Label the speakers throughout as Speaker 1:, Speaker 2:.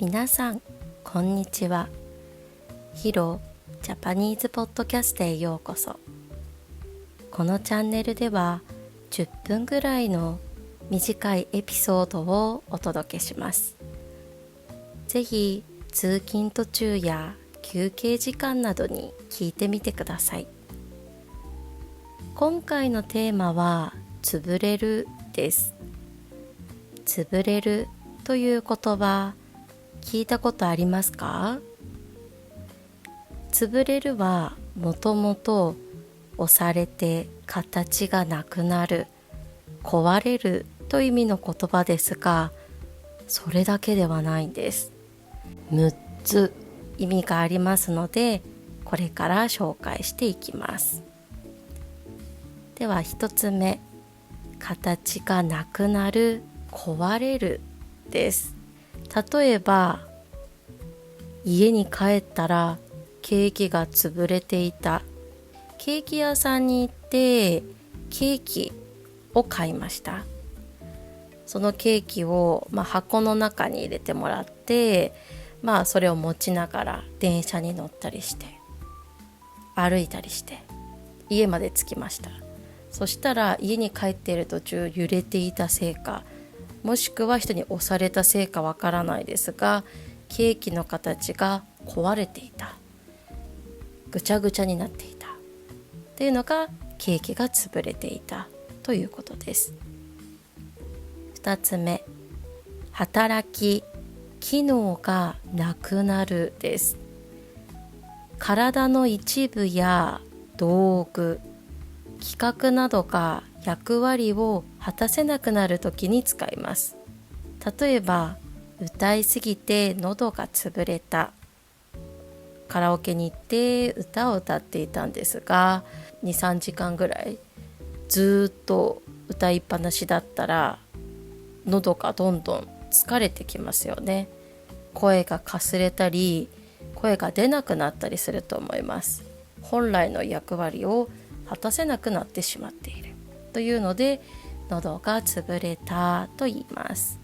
Speaker 1: 皆さんこんにちは。ヒロジャパニーズポッドキャストへようこそ。このチャンネルでは10分ぐらいの短いエピソードをお届けします。ぜひ通勤途中や休憩時間などに聞いてみてください。今回のテーマは潰れるです。潰れるという言葉聞いたことありますか？潰れるはもともと押されて形がなくなる、壊れるという意味の言葉ですが、それだけではないんです。6つ意味がありますので、これから紹介していきます。では1つ目、形がなくなる、壊れるです。例えば、家に帰ったらケーキが潰れていた。ケーキ屋さんに行ってケーキを買いました。そのケーキを、箱の中に入れてもらって、それを持ちながら電車に乗ったりして歩いたりして家まで着きました。そしたら家に帰っている途中揺れていたせいか、もしくは人に押されたせいかわからないですが、ケーキの形が壊れていた、ぐちゃぐちゃになっていたっていうのがケーキが潰れていたということです。2つ目、働き、機能がなくなるです。体の一部や道具、企画などが役割を果たせなくなるときに使います。例えば、歌いすぎて喉が潰れた。カラオケに行って歌を歌っていたんですが、2、3時間ぐらいずっと歌いっぱなしだったら喉がどんどん疲れてきますよね。声がかすれたり声が出なくなったりすると思います。本来の役割を果たせなくなってしまっているというので、喉が潰れたと言います。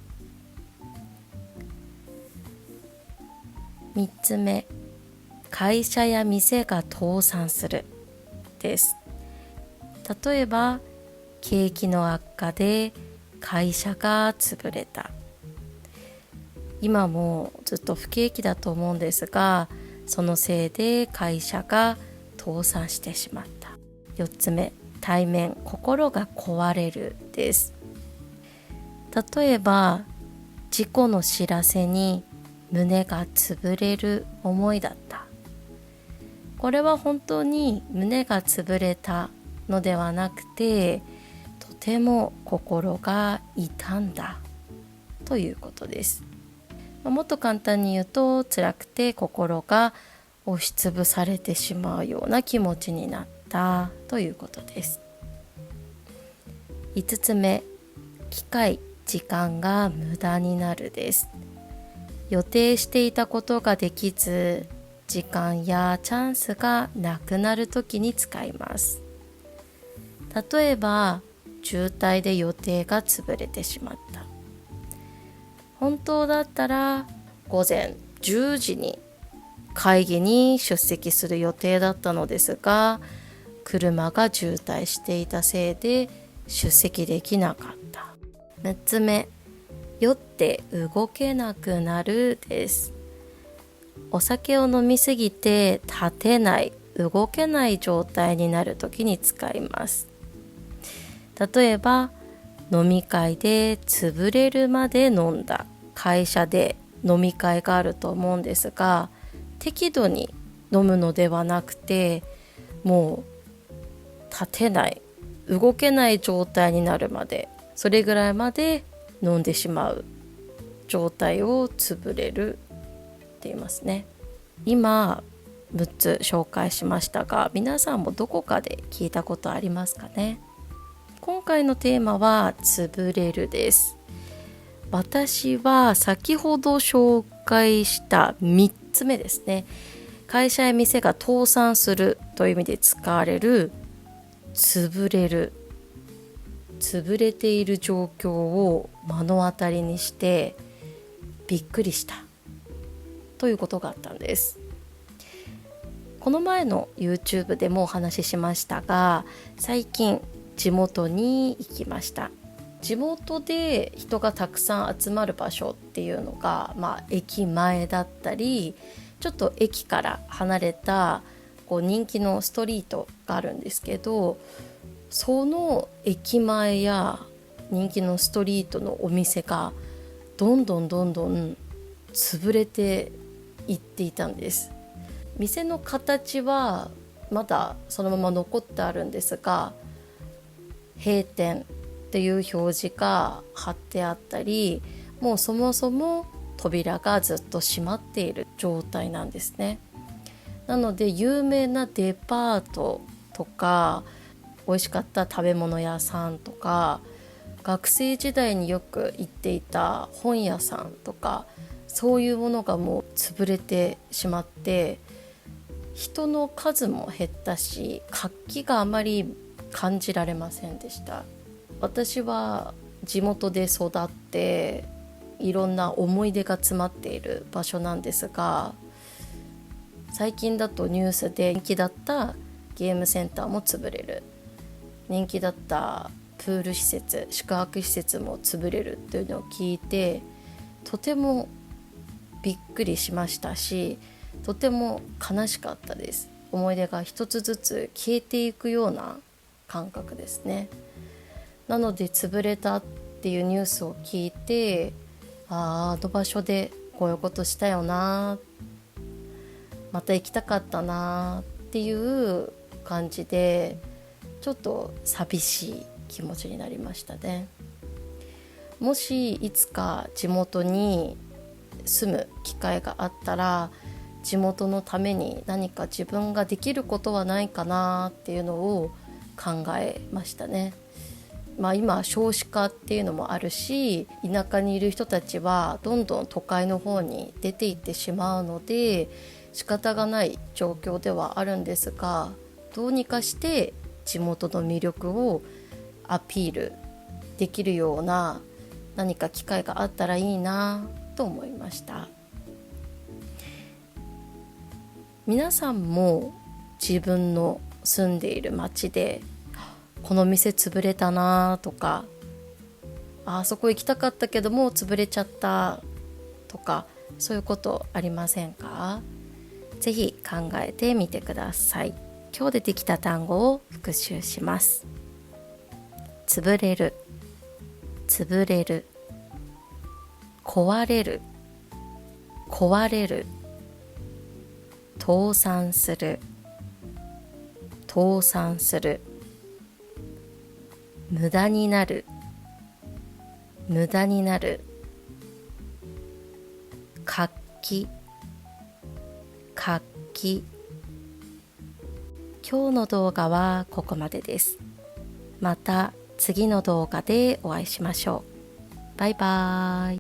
Speaker 1: 3つ目、会社や店が倒産するです。例えば、景気の悪化で会社が潰れた。今もずっと不景気だと思うんですが、そのせいで会社が倒産してしまった。4つ目、対面、心が壊れるです。例えば、事故の知らせに胸が潰れる思いだった。これは本当に胸が潰れたのではなくて、とても心が痛んだということです。もっと簡単に言うと、辛くて心が押しつぶされてしまうような気持ちになったということです。5つ目、機会、時間が無駄になるです。予定していたことができず、時間やチャンスがなくなるときに使います。例えば、渋滞で予定が潰れてしまった。本当だったら午前10時に会議に出席する予定だったのですが、車が渋滞していたせいで出席できなかった。6つ目、酔って動けなくなるです。お酒を飲みすぎて立てない、動けない状態になるときに使います。例えば、飲み会で潰れるまで飲んだ。会社で飲み会があると思うんですが、適度に飲むのではなくて、もう立てない、動けない状態になるまで、それぐらいまで飲んでしまう状態を潰れるって言いますね。今6つ紹介しましたが、皆さんもどこかで聞いたことありますかね。今回のテーマは潰れるです。私は先ほど紹介した3つ目ですね。会社や店が倒産するという意味で使われる潰れる、潰れている状況を目の当たりにしてびっくりしたということがあったんです。この前の YouTube でもお話ししましたが、最近地元に行きました。地元で人がたくさん集まる場所っていうのが、駅前だったり、ちょっと駅から離れた人気のストリートがあるんですけど、その駅前や人気のストリートのお店がどんどん潰れていっていたんです。店の形はまだそのまま残ってあるんですが、閉店っていう表示が貼ってあったり、もうそもそも扉がずっと閉まっている状態なんですね。なので有名なデパートとか美味しかった食べ物屋さんとか、学生時代によく行っていた本屋さんとか、そういうものがもう潰れてしまって、人の数も減ったし、活気があまり感じられませんでした。私は地元で育っていろんな思い出が詰まっている場所なんですが、最近だとニュースで人気だったゲームセンターも潰れる、人気だったプール施設、宿泊施設も潰れるっていうのを聞いて、とてもびっくりしましたし、とても悲しかったです。思い出が一つずつ消えていくような感覚ですね。なので潰れたっていうニュースを聞いて、あの場所でこういうことしたよな、また行きたかったなっていう感じで、ちょっと寂しい気持ちになりましたね。もしいつか地元に住む機会があったら、地元のために何か自分ができることはないかなっていうのを考えましたね。今少子化っていうのもあるし、田舎にいる人たちはどんどん都会の方に出ていってしまうので仕方がない状況ではあるんですが、どうにかして地元の魅力をアピールできるような何か機会があったらいいなと思いました。皆さんも自分の住んでいる町でこの店潰れたなとか、あそこ行きたかったけどもう潰れちゃったとか、そういうことありませんか？ぜひ考えてみてください。今日出てきた単語を復習します。潰れる、潰れる、壊れる、壊れる、倒産する、倒産する、無駄になる、無駄になる、活気、活気。今日の動画はここまでです。また次の動画でお会いしましょう。バイバーイ。